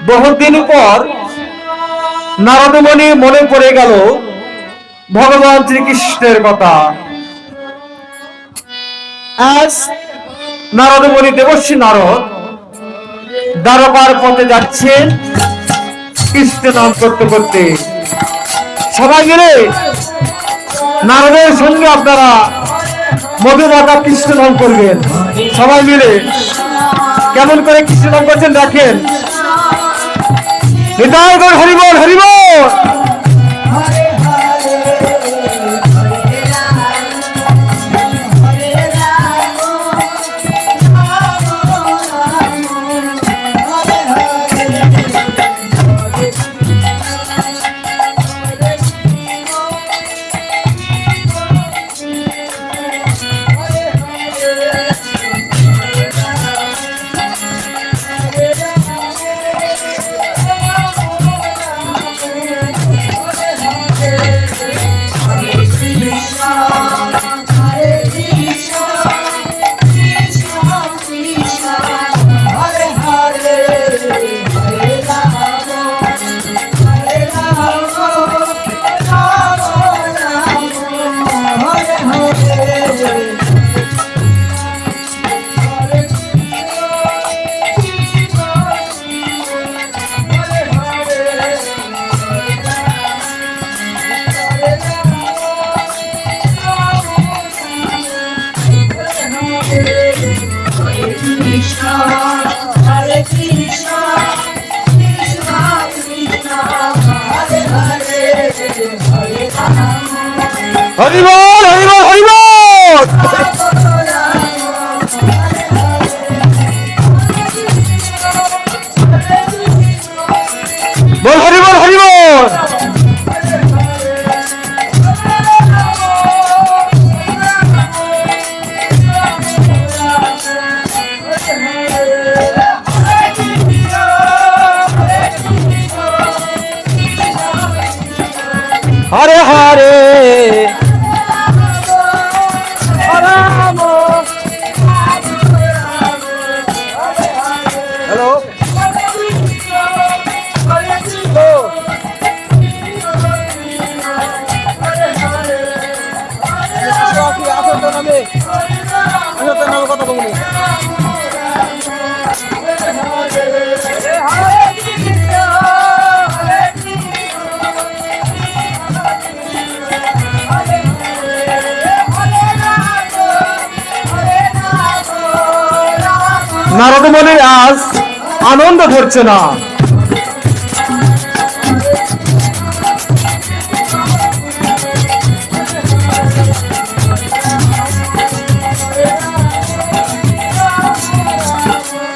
বহুদিন পর নারদমণি মনে পড়ে গেল ভগবান শ্রীকৃষ্ণের কথা। আজ নারদমণি দেবর্ষি নারদ দ্বারকার পথে যাচ্ছেন কৃষ্ণ নাম করতে করতে। সবাই মিলে নারদের সঙ্গে আপনারা মধুমাতা কৃষ্ণ নাম করবেন। সবাই মিলে কেমন করে কৃষ্ণ নাম করছেন দেখেন। হৃদয় গৌর হরিবল হরিবল। হরিবল হরিবল হরিবল। বল হরিবল হরিবল। হরে হরে হ্যালো কথা বলুন। নারদমণি আজ আনন্দ ধরছে না।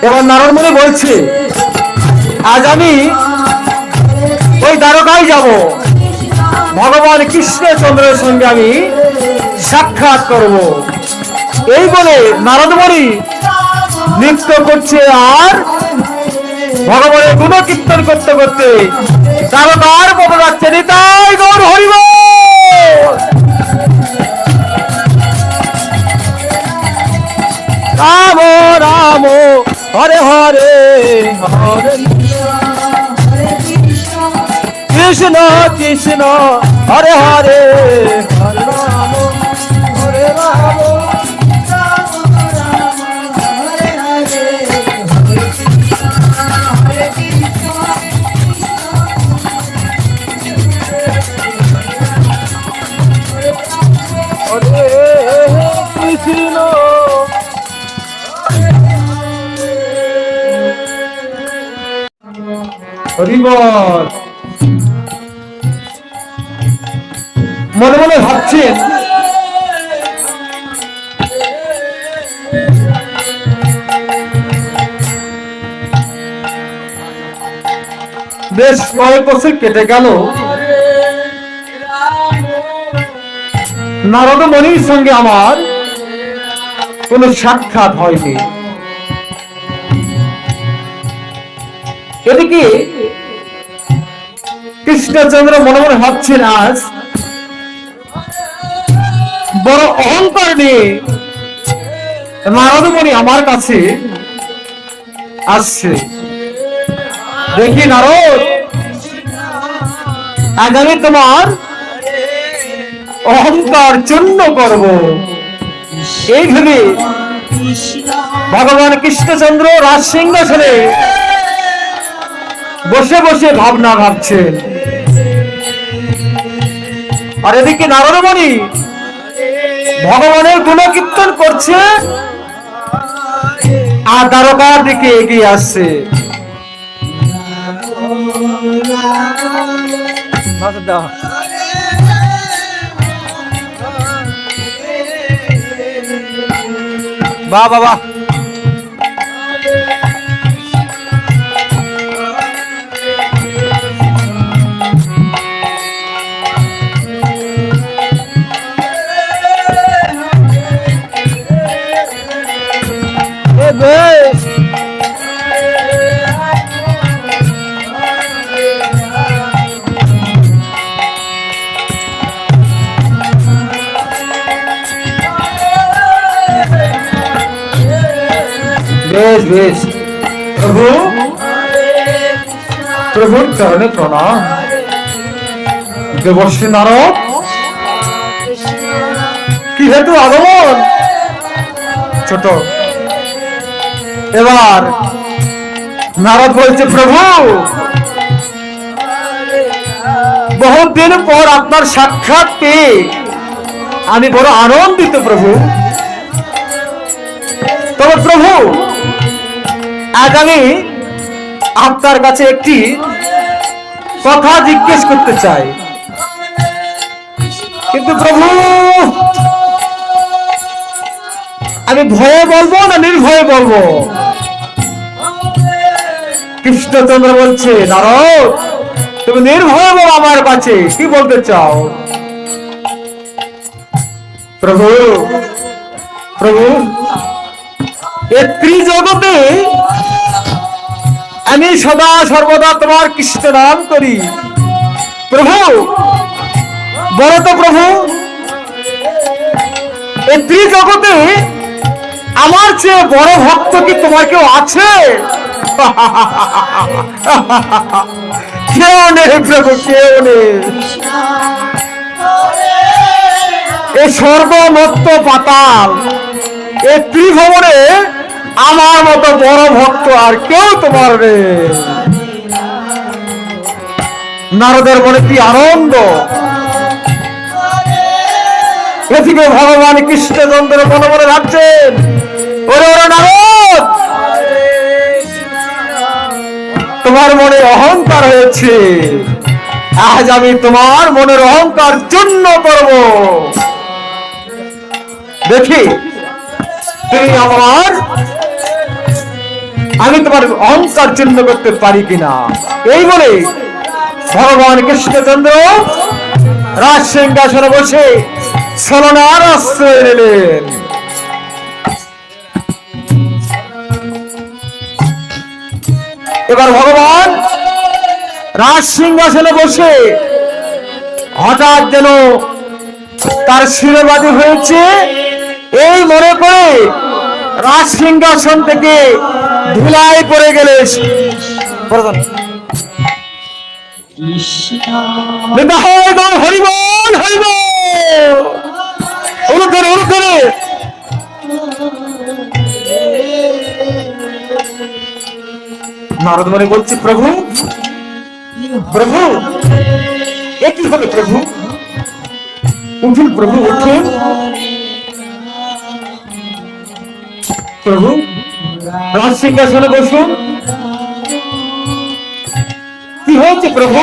এবার নারদমণি বলছে আজ আমি ওই দ্বারকায় যাব, ভগবান কৃষ্ণচন্দ্রের সঙ্গে আমি সাক্ষাৎ করব। এই বলে নারদমণি নৃত্য করছে আর ভগবানের গুণ কীর্তন করতে করতে দ্বারকার পথে যাচ্ছে। হৃদয় গৌর হরিবল। রাম রাম হরে হরে হরে কৃষ্ণ কৃষ্ণ হরে হরে হরে রাম হরে রাম। হরিবল। মনে মনে ভাবছেন বেশ কয়েক বছর কেটে গেল, নারদমণির সঙ্গে আমার কোনো সাক্ষাৎ হয়নি। এদিকে কৃষ্ণচন্দ্র মনে মনে ভাবছেন আজ বড় অহংকার নিয়ে নারদমণি আমার কাছে আসছে। দেখি নারদ, আজ আমি তোমার অহংকার চূর্ণ করব। এই ভেবে ভগবান কৃষ্ণচন্দ্র রাজ সিংহাসনে বসে বসে ভাবনা ভাবছেন। আর এদিকে নারদমণি ভগবানের গুণকীর্তন করছে আর দ্বারকার দিকে এগিয়ে আসছে। বাহ বাবা, বেশ বেশ। প্রভু, প্রভুর চরণে প্রণাম। দেবশ্রী নারদ, কি হেতু আগমন? ছোট। এবার নারদ বলছে, প্রভু বহুদিন পর আপনার সাক্ষাৎ পেয়ে আমি বড় আনন্দিত প্রভু। তবে প্রভু, আজ আমি আপনার কাছে একটি কথা জিজ্ঞেস করতে চাই। কিন্তু প্রভু, আমি ভয়ে বলবো না নির্ভয়ে বলবো? কৃষ্ণচন্দ্র বলছে, নারদ তুমি নির্ভয়ে বলো আমার কাছে, কি বলতে চাও? প্রভু, প্রভু এই ত্রিজগতে আমি সদা সর্বদা তোমার কৃষ্ণ নাম করি। প্রভু বলো তো প্রভু, এই ত্রিজগতে আমার চেয়ে বড় ভক্ত কি তোমার কেউ আছে? কেউ নেই প্রভু, কেউ নেই। এই স্বর্গমত্ত পাতাল এই ত্রিভুবনে আমার মতো বড় ভক্ত আর কেউ তোমার নেই। নারদের মনে কি আনন্দ! এদিকে ভগবান কৃষ্ণচন্দ্র মনে মনে ভাবছেন, ওরে ওরে নারদ, তোমার মনে অহংকার হয়েছে, আজ আমি তোমার মনের অহংকার চূর্ণ করব। দেখি তুমি আমি তোমার অহংকার চূর্ণ করতে পারি কিনা। এই বলে ভগবান কৃষ্ণচন্দ্র রাজ সিংহাসনে বসে ছলনার আশ্রয় নিলেন। এবার ভগবান রাজ সিংহাসনে বসে হঠাৎ যেন তার শিরোবাদী হয়েছে এই মনে করে রাজ সিংহাসন থেকে ধুলাই পড়ে গেলে হরিবল হরিবল অনুধরে অনুধরে নারদ মনে বলছে, প্রভু প্রভু এ কি হবে? প্রভু উঠুন, প্রভু উঠুন। প্রভু রাজ সিংহাসনে বসুন। কি হয়েছে প্রভু?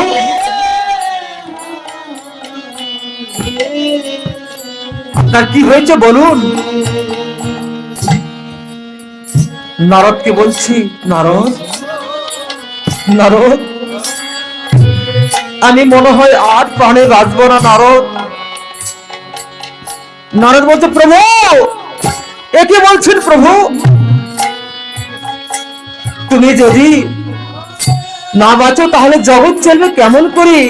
আপনার কি হয়েছে বলুন। নারদকে বলছি, নারদ নারদ আমি মনে হয় আর প্রাণে বাঁচবো না। নারদ নারদ বলছে, প্রভু এ কি বলছেন? প্রভু তুমি যদি না বাঁচো তাহলে জগৎ চলবে কেমন করে?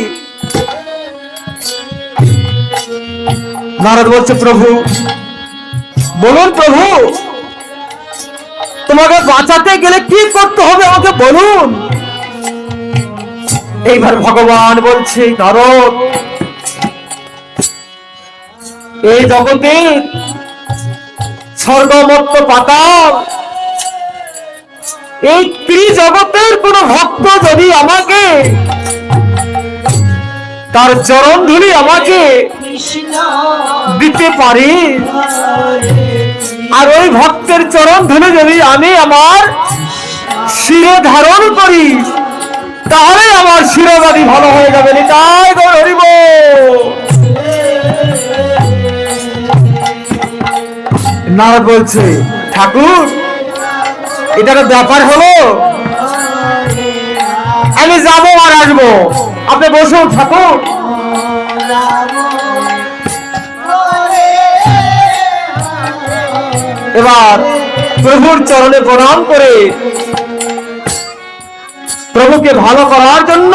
নারদ বলছে, প্রভু বলুন, প্রভু তোমাকে বাঁচাতে গেলে কি করতে হবে আমাকে বলুন। এইবার ভগবান বলছে, নারদ, এই জগতে স্বর্গমত্ত পাতাল এই ত্রিজগতের কোন ভক্ত যদি আমাকে তার চরণ ধুলি আমাকে দিতে পারে, আর ওই ভক্তের চরণ ধুলি যদি আমি আমার শিরে ধারণ করি, তাহলে আমার শিরোবাদী ভালো হয়ে যাবে। তাই গৌর হরিব। নারদ বলছে, ঠাকুর, এটা তো ব্যাপার হলো, আমি যাবো আর আসবো, আপনি বসুন ঠাকুর। এবার প্রভুর চরণে প্রণাম করে প্রভুকে ভালো করার জন্য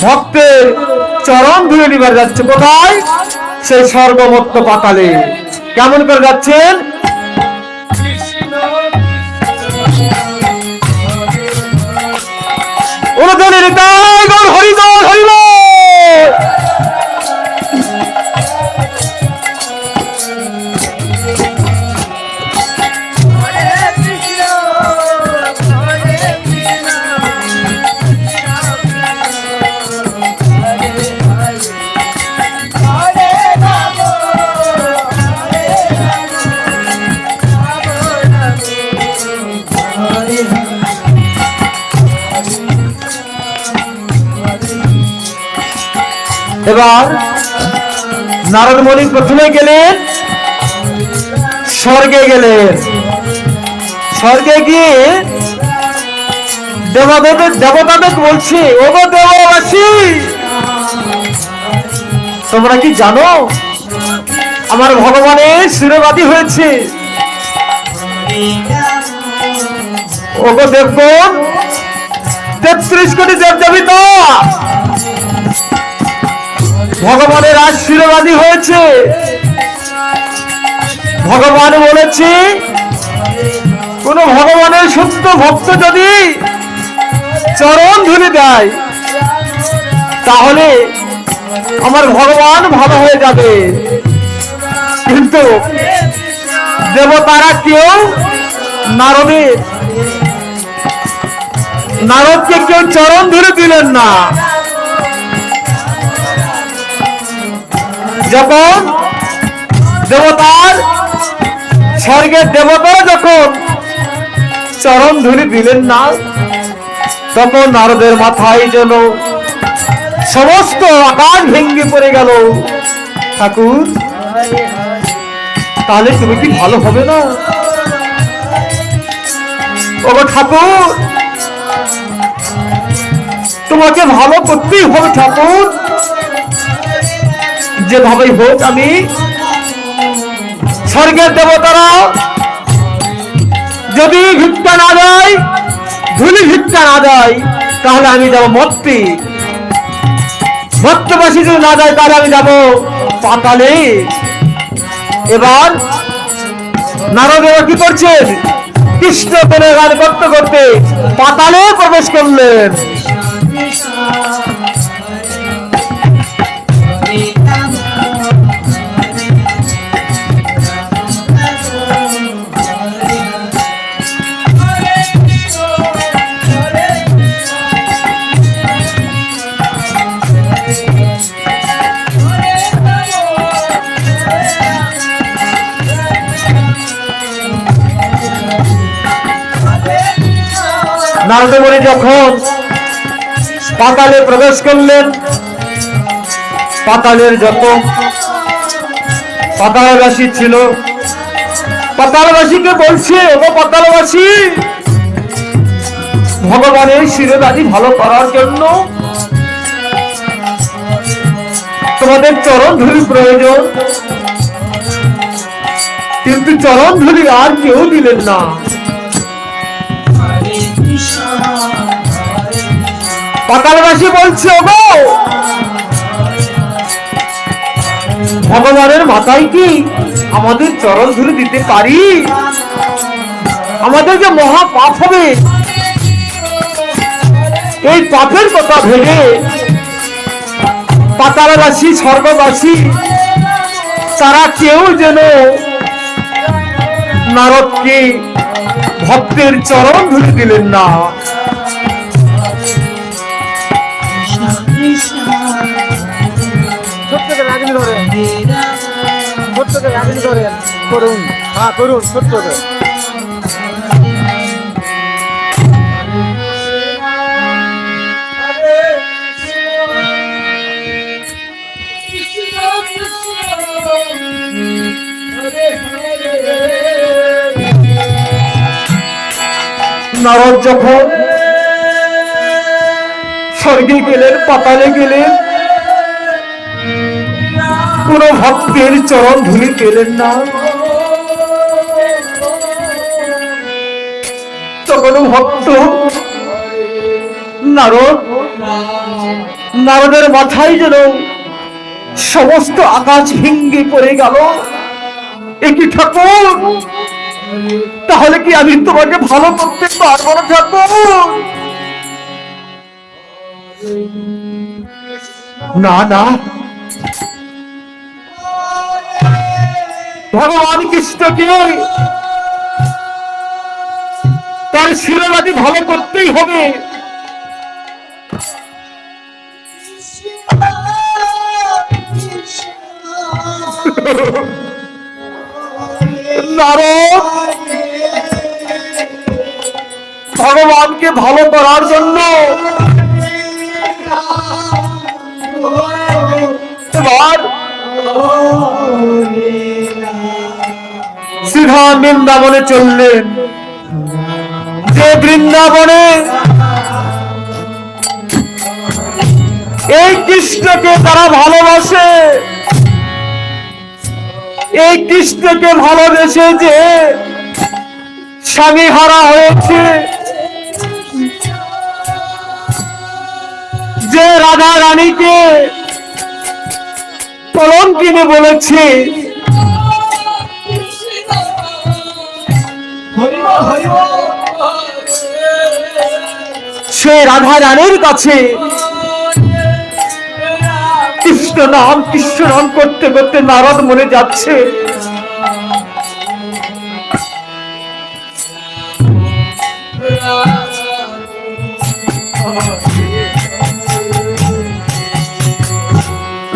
ভক্তের চরণ ধুয়ে নিবার যাচ্ছে। কোথায়? সেই স্বর্গমত্ত পাতালে। কেমন করে যাচ্ছেন? হরিদল হরিল। এবার নারদ মুনি প্রথমে গেলেন স্বর্গে, গেলেন স্বর্গে গিয়ে দেবতাদের বলছে, ওগো দেববাসী, তোমরা কি জানো আমার ভগবানের শিরোবাদী হয়েছে? ওগো দেবগণ, 33 কোটি দেবদেবতা ভগবানের আজ শিরোবাদী হয়েছে। ভগবান বলেছে, কোন ভগবানের সত্য ভক্ত যদি চরণ ধুলি দেয়, তাহলে আমার ভগবান ভালো হয়ে যাবে। কিন্তু দেবতারা কেউ নারদকে কেউ চরণ ধুলি দিলেন না। যখন দেবতার স্বর্গের দেবতা যখন চরণ ধুলি দিলেন না, তখন নারদের মাথায় যেন সমস্ত আকাশ ভেঙে পড়ে গেল। ঠাকুর, তাহলে তুমি কি ভালো হবে না? ওগো ঠাকুর, তোমাকে ভালো করতেই হবে ঠাকুর। যেভাবেই হোক আমি স্বর্গের দেবতারা যদি ভিক্ষা না দেয়, ধুলি ভিক্ষা না দেয়, তাহলে আমি যাব মর্তে। মর্তবাসী যদি না যায়, তাহলে আমি যাব পাতালে। এবার নারদ কি করছেন? কৃষ্ণ প্রেমের গান করতে করতে পাতালে প্রবেশ করলেন। নারদ মুনি যখন পাতালে প্রবেশ করলেন, পাতালের যত পাতালবাসী ছিল, পাতালবাসীকে বলছে, ওগো পাতালবাসী, ভগবানের শিরোবাদী ভালো করার জন্য তোমাদের চরণ ধুলি প্রয়োজন। কিন্তু চরণ ধুলি আর কেউ দিলেন না। পাতালবাসী বলছে, ওগো ভগবানের মাথায় কি আমাদের চরণ ধুলি দিতে পারি? আমাদের যে মহা পাপ হবে। এই পাপের কথা ভেবে পাতালবাসী স্বর্গবাসী তারা কেউ যেন নারদকে ভক্তের চরণ ধরে দিলেন না। করুন, হ্যাঁ করুন, ছোট্ট করে। নারদ যখন স্বর্গে গেলেন, পাতালে গেলেন, কোন ভক্তের চরণ ধুলি পেলেন না। তখন ভক্ত নারদের মাথায় যেন সমস্ত আকাশ ভেঙ্গে পড়ে গেল। একই ঠাকুর, তাহলে কি আমি তোমাকে ভালো করতে পারবো না ঠাকুর? না না, ভগবান কৃষ্ণকে তার শিরোনাদি ভালো করতেই হবে। নারদ ভগবানকে ভালো করার জন্য এবার সিধা বৃন্দাবনে চললেন। যে বৃন্দাবনে এই কৃষ্ণকে তারা ভালোবাসে, এই কৃষ্ণকে ভালোবেসে যে স্বামী হারা হয়েছে, যে রাধা রানীকে কলঙ্কিনী বলেছে, সে রাধা রানীর কাছে কৃষ্ণ নাম করতে করতে নারদ মনে যাচ্ছে।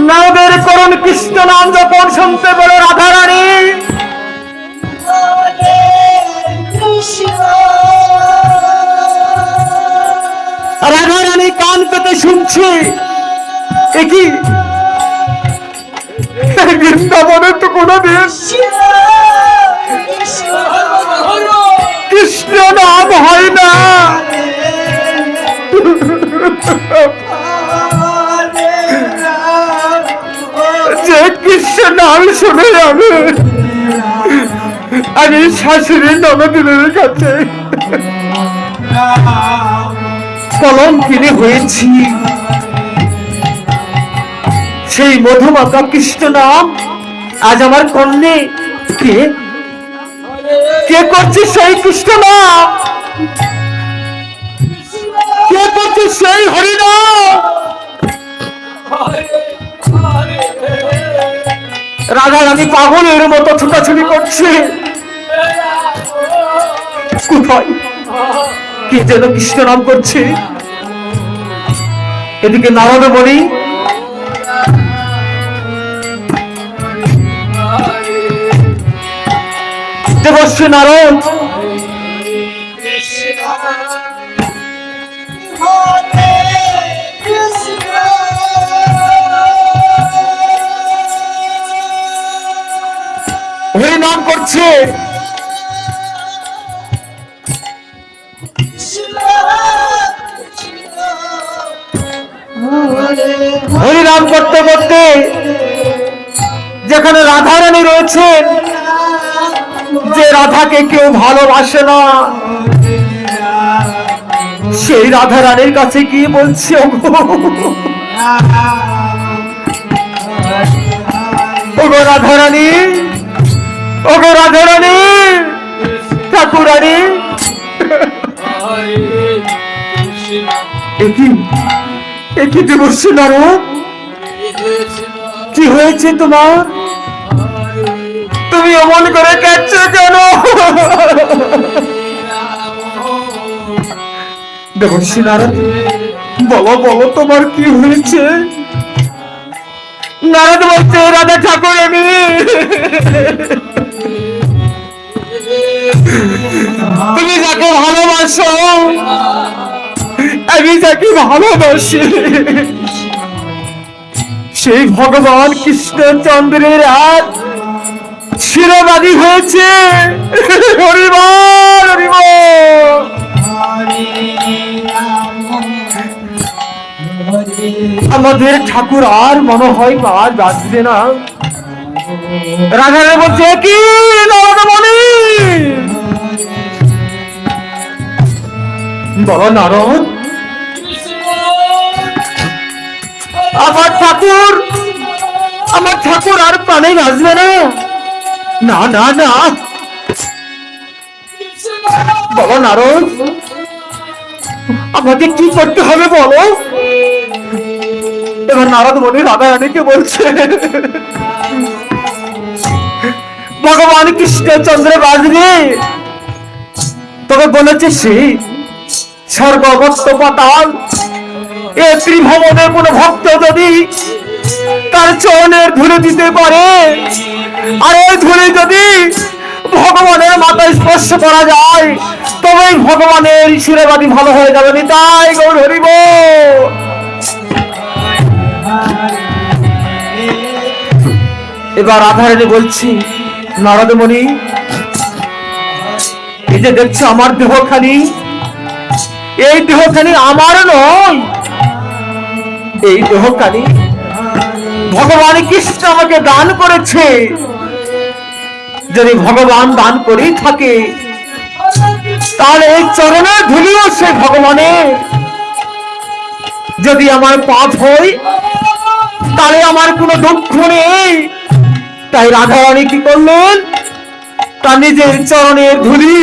নারদের করুণ কৃষ্ণ নাম যখন শুনতে পেল রাধা রানী, রাধা রানী কান পেতে শুনছে। একই বৃন্দাবনে তো কোনদিন কৃষ্ণ নাম হয় না। যে কৃষ্ণ নাম শুনে আমি শাশুড়ি ননদিনের কাছে কলঙ্কিনী হয়েছি। সেই মধুমাতা কৃষ্ণ নাম আজ আমার কন্যে কে কে করছে? সেই কৃষ্ণ নাম কে করছে? সেই হরিনাম। রাধা রানী পাগলের মতো ছুটাছুটি করছে। কোথায় কে যেন কৃষ্ণ নাম করছে। এদিকে নারদ বলি দেবশ্রী নারদ হরিনাম করছে। হরিনাম করতে করতে যেখানে রাধা রানী রয়েছেন, যে রাধাকে কেউ ভালোবাসে না, সেই রাধা রানীর কাছে গিয়ে বলছে, ওগো রাধা রানী, ওগো রাধা রানী, ঠাকুরানী, একই দেবর্ষী নারদ, কি হয়েছে তোমার? তুমি অমন করে কাঁদছো কেন? দেবর্ষী নারদ, বলো বলো তোমার কি হয়েছে? নারদ বলছে, রাধা ঠাকুর তুমি যাকে ভালোবাসো, আমি যাকে ভালোবাসি, সেই ভগবান কৃষ্ণচন্দ্রের হাত শিরোবাদী হয়েছে। হরি বল, হরি বল। আমাদের ঠাকুর আর মনে হয় আর বাঁচবে না। রাধারে বলছে, কি নারদমণি, বলো নারদ, আমার ঠাকুর আর প্রাণে বাঁচবে না? না না না, বলো নারদ, আমাকে কি করতে হবে বলো। এবার নারদ মনে রাধা রানীকে বলছে, ভগবান কৃষ্ণচন্দ্র বাজবে, তবে বলেছে সে স্বর্গবত্ত পাতাল, এ ত্রিভুবনে কোন ভক্ত যদি তার চরণের ধুলে দিতে পারে, আর এই ধুলে যদি ভগবানের মাথায় স্পর্শ করা যায়, তবেই ভগবানের শিরোবাদী ভালো হয়ে যাবে। তাই গৌর হরি বল। এবার রাধারানী বলছি, নারদমণি, এই যে দেখছো আমার দেহখানি, এই দেহখানি আমার নয়, এই দেহখানি ভগবান কৃষ্ণ আমাকে দান করেছে। যদি ভগবান দান করেই থাকে, তাহলে এই চরণের ধুলিও সে ভগবানের। যদি আমার পাপ হয়, তাহলে আমার কোনো দুঃখ নেই। তাই রাধারানী কি করলেন, তার নিজের চরণের ধুলি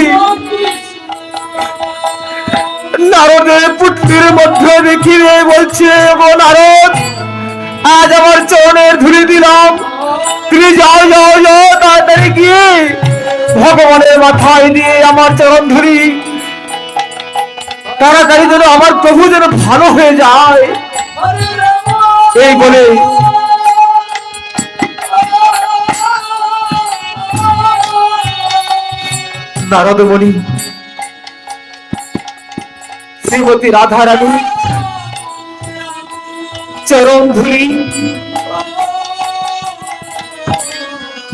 নারদের পুত্রের মধ্যে দেখিয়ে বলছে, ও নারদ, আজ আমার চরণের ধুলি দিলাম, তুমি যাও যাও যাও, তাড়াতাড়ি গিয়ে ভগবানের মাথায় দিয়ে আমার চরণ ধুলি, তাড়াতাড়ি যেন আমার প্রভু যেন ভালো হয়ে যায়। এই বলে নারদমণি শ্রীমতী রাধা রানী চরণ ধুলি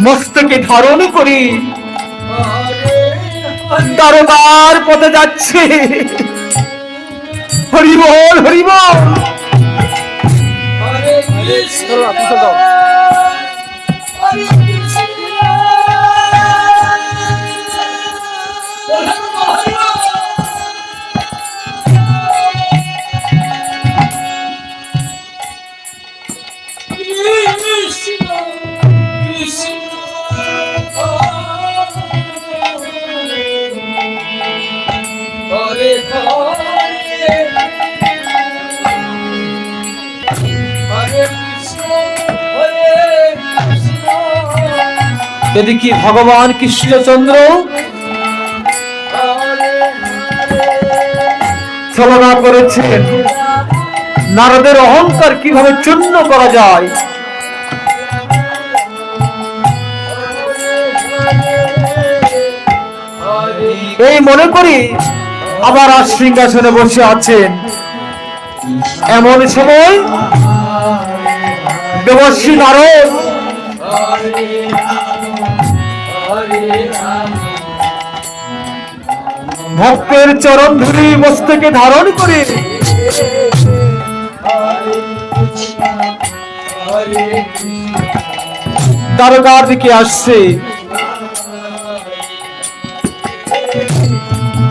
মস্তকে ধারণ করি দরবার পথে যাচ্ছে। হরি বল, হরি বল। যদি কি ভগবান কৃষ্ণচন্দ্র ছলনা করেছেন, নারদের অহংকার কিভাবে চূর্ণ করা যায়, এই মনে করি আবার আর সিংহাসনে বসে আছেন। এমন সময় দেবর্ষী নারদ ভক্তের চরণ ধুলি মস্তকে ধারণ করে দ্বারকার দিকে আসছে।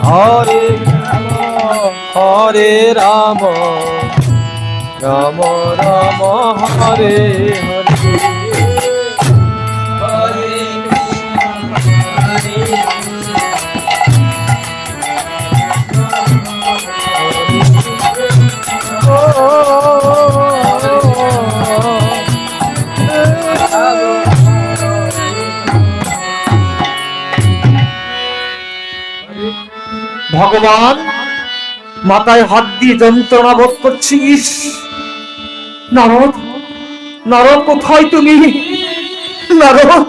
হরে হরে রাম, রাম রাম হরে হরে। ভগবান মাথায় হাত দিয়ে যন্ত্রণা বোধ করছি। ইস, নারদ, নারদ কোথায় তুমি? নারদ,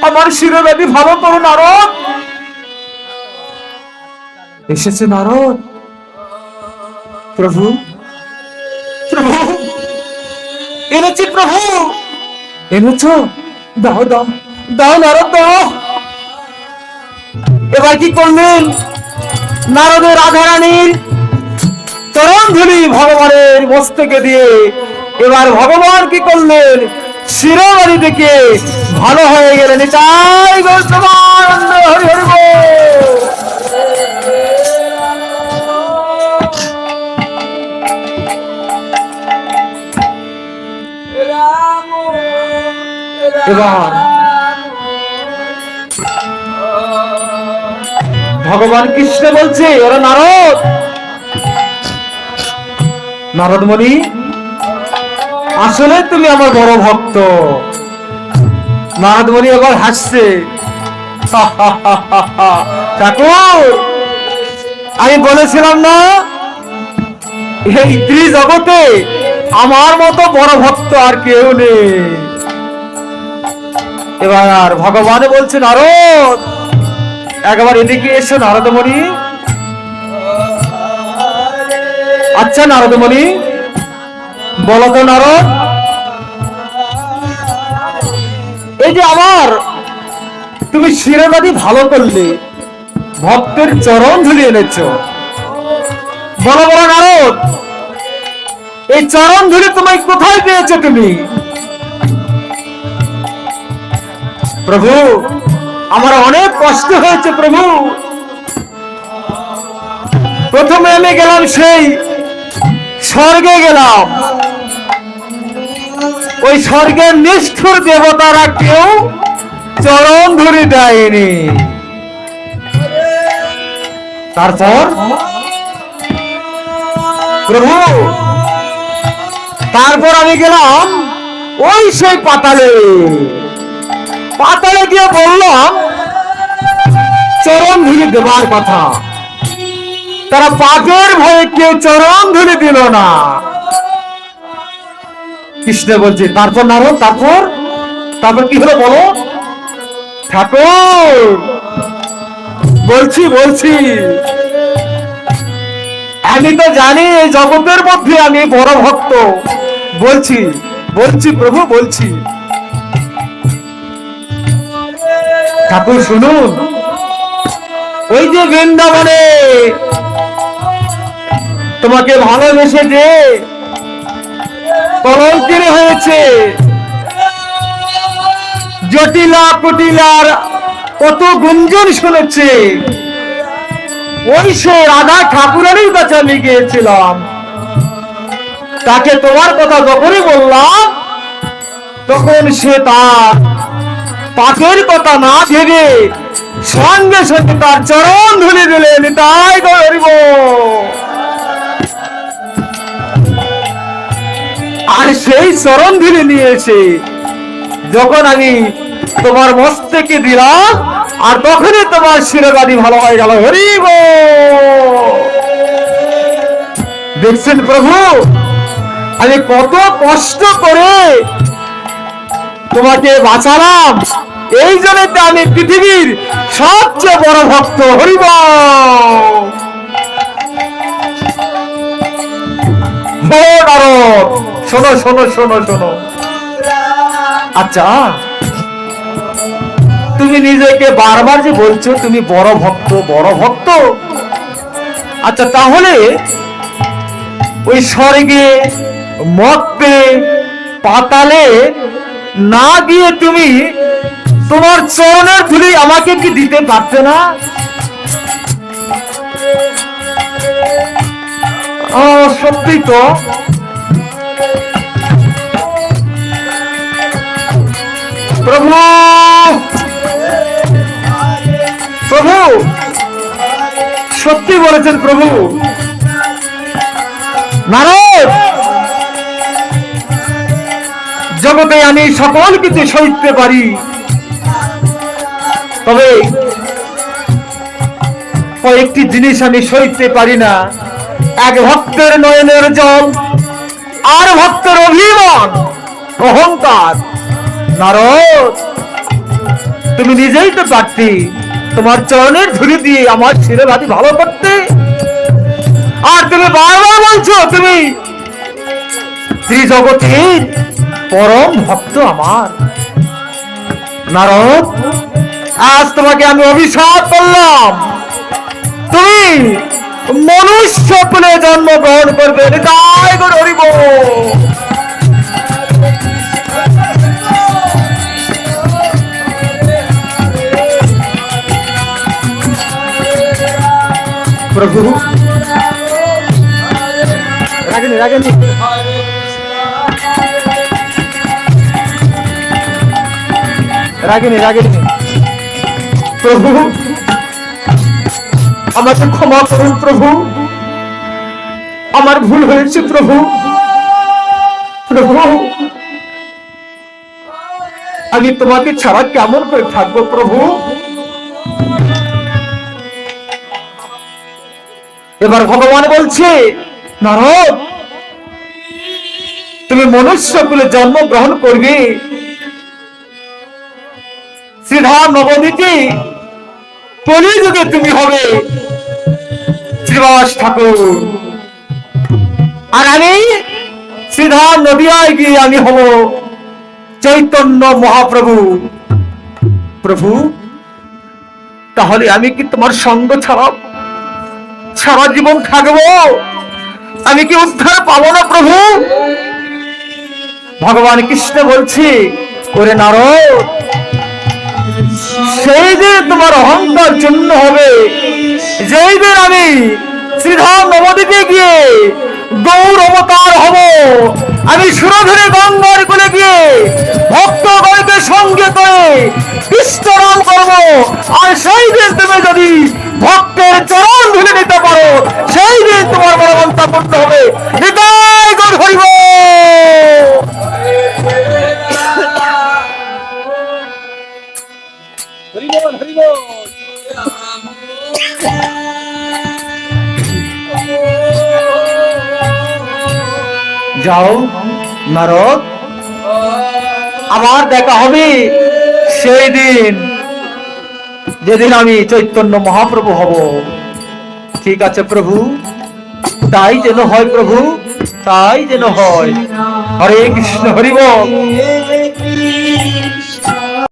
আমার শিরোব্যাধি ভালো করো নারদ। এসেছে নারদ। প্রভু, প্রভু, এনেছি প্রভু, এনেছ? দাও দাও দাও নারদ, দাও। এবার কি করলেন? নারদের রাধারানীর চরণ ধুলি ভগবানের মস্তকে দিয়ে এবার ভগবান কি করলেন? শিরোবাড়ি থেকে ভালো হয়ে গেলেন। তাই বৈষ্ণবানন্দ হরি হরি বল। এবার ভগবান কৃষ্ণ বলছে, ওরা নারদ, নারদ মুনি, আসলে তুমি আমার বড় ভক্ত। নারদ মুনি এবার হাসছে, ঠাকুর, আমি বলেছিলাম না এই ত্রিজগতে আমার মতো বড় ভক্ত আর কেউ নেই। এবার ভগবান বলছে, নারদ, একবার এদিকে এসো নারদমণি। আচ্ছা নারদমণি, বলো তো নারদ, এই যে আমার তুমি শিরোবাদি ভালো করলে, ভক্তের চরণ ধুলি এনেছ, বলো বলো নারদ, এই চরণ ধুলি তোমায় কোথায় পেয়েছো তুমি? প্রভু, আমার অনেক কষ্ট হয়েছে প্রভু। প্রথমে আমি গেলাম সেই স্বর্গে গেলাম, ওই স্বর্গের নিষ্ঠুর দেবতারা কেউ চরণ ধরে দেয়নি। তারপর প্রভু, তারপর আমি গেলাম ওই সেই পাতালে। পাতালে গিয়ে বললাম চরণ ধুলি দেবার কথা, তারা পাপের ভয়ে কেউ চরণ ধুলি দিল না। কৃষ্ণ বলছে, তারপর নারদ, তারপর তারপর কি হলো বলো? ঠাকুর, বলছি বলছি, আমি তো জানি এই জগতের মধ্যে আমি বড় ভক্ত। বলছি বলছি প্রভু, বলছি। ঠাকুর শুনুন, ওই যে বৃন্দাবনে তোমাকে ভালোবেসে যে কলঙ্কিত হয়েছে, জটিলা কুটিলার কত গুঞ্জন শুনেছে, ওই সে রাধা ঠাকুরের কাছে আমি গিয়েছিলাম। তাকে তোমার কথা যখনই বললাম, তখন সে তার পাপের কথা না ভেবে সঙ্গে সঙ্গে তার চরণ ধুলি দিলেন। তাই গরিব, আর সেই চরণ ধুলি নিয়ে এসে যখন আমি তোমার মস্তকে দিলাম, আর তখনই তোমার শিরোবাদি ভালো হয়ে গেল। হরিব, দেখছেন প্রভু, আমি কত কষ্ট করে তোমাকে বাঁচালাম। এই জন্য আমি পৃথিবীর সবচেয়ে বড় ভক্ত। হরিব, শোনো শোনো শোনো শোনো। আচ্ছা, তুমি নিজেকে বারবার যে বলছো তুমি বড় ভক্ত, বড় ভক্ত, আচ্ছা তাহলে ওই স্বর্গে, মর্তে, পাতালে না গিয়ে তুমি তোমার চরণের ধুলি আমাকে কি দিতে পারতে না? সত্যি তো। প্রভু, প্রভু, সত্যি বলেছেন প্রভু। নারদ, জগতে আমি সকল কিছু সইতে পারি, তবে কয়েকটি জিনিস আমি সইতে পারি না, এক ভক্তের নয়নের জল, আর ভক্তের অভিমান, অহংকার। নারদ, তুমি নিজেই তো পারতি তোমার চরণের ধুলি দিয়ে আমার শিরে ভাতি ভালো করতে, আর তুমি বারবার বলছো তুমি ত্রিজগতের পরম ভক্ত আমার। নারদ, আজ তোমাকে আমি অভিশাপ করলাম, তুমি মনুষ্য কুলে জন্মগ্রহণ করবে। তাই গো হরিব। প্রভু রাগেনি রাগেনি রাগেনি রাগেনি প্রভু, আমাকে ক্ষমা করুন প্রভু, আমার ভুল হয়েছে প্রভু। প্রভু, আমি তোমাকে ছাড়া কেমন করে থাকবো প্রভু। এবার ভগবান বলছে, নারদ, তুমি মনুষ্য কুলে জন্মগ্রহণ করবে, শ্রীধাম নবদ্বীপে কলিযুগে তুমি হবে শ্রীবাস ঠাকুর, আর আমি শ্রীধাম নদিয়ায় গিয়ে আমি হব চৈতন্য মহাপ্রভু। প্রভু, তাহলে আমি কি তোমার সঙ্গ ছাড়া সারা জীবন থাকবো? আমি কি উদ্ধার পাবো না প্রভু? ভগবান কৃষ্ণ বলছে, ওরে নারদ, সেই দিন তোমার অহংকার চূর্ণ হবে, যেই দিন আমি শ্রীধাম নবদ্বীপে গিয়ে গৌর অবতার হব, আমি সুরধরে গঙ্গার কোলে গিয়ে ভক্তগণকে সঙ্গে করে বিস্তরণ করব। আর সেই দিন তুমি যদি ভক্তের চরণ ধুলে নিতে পারো, সেই দিন তোমার বড় মন্তব্য হবে। নিতাই গৌর হরিব। যাও নারদ, আবার দেখা হবে সেই দিন যেদিন আমি চৈতন্য মহাপ্রভু হব। ঠিক আছে প্রভু, তাই যেন হয় প্রভু, তাই যেন হয়। হরে কৃষ্ণ, হরি বল।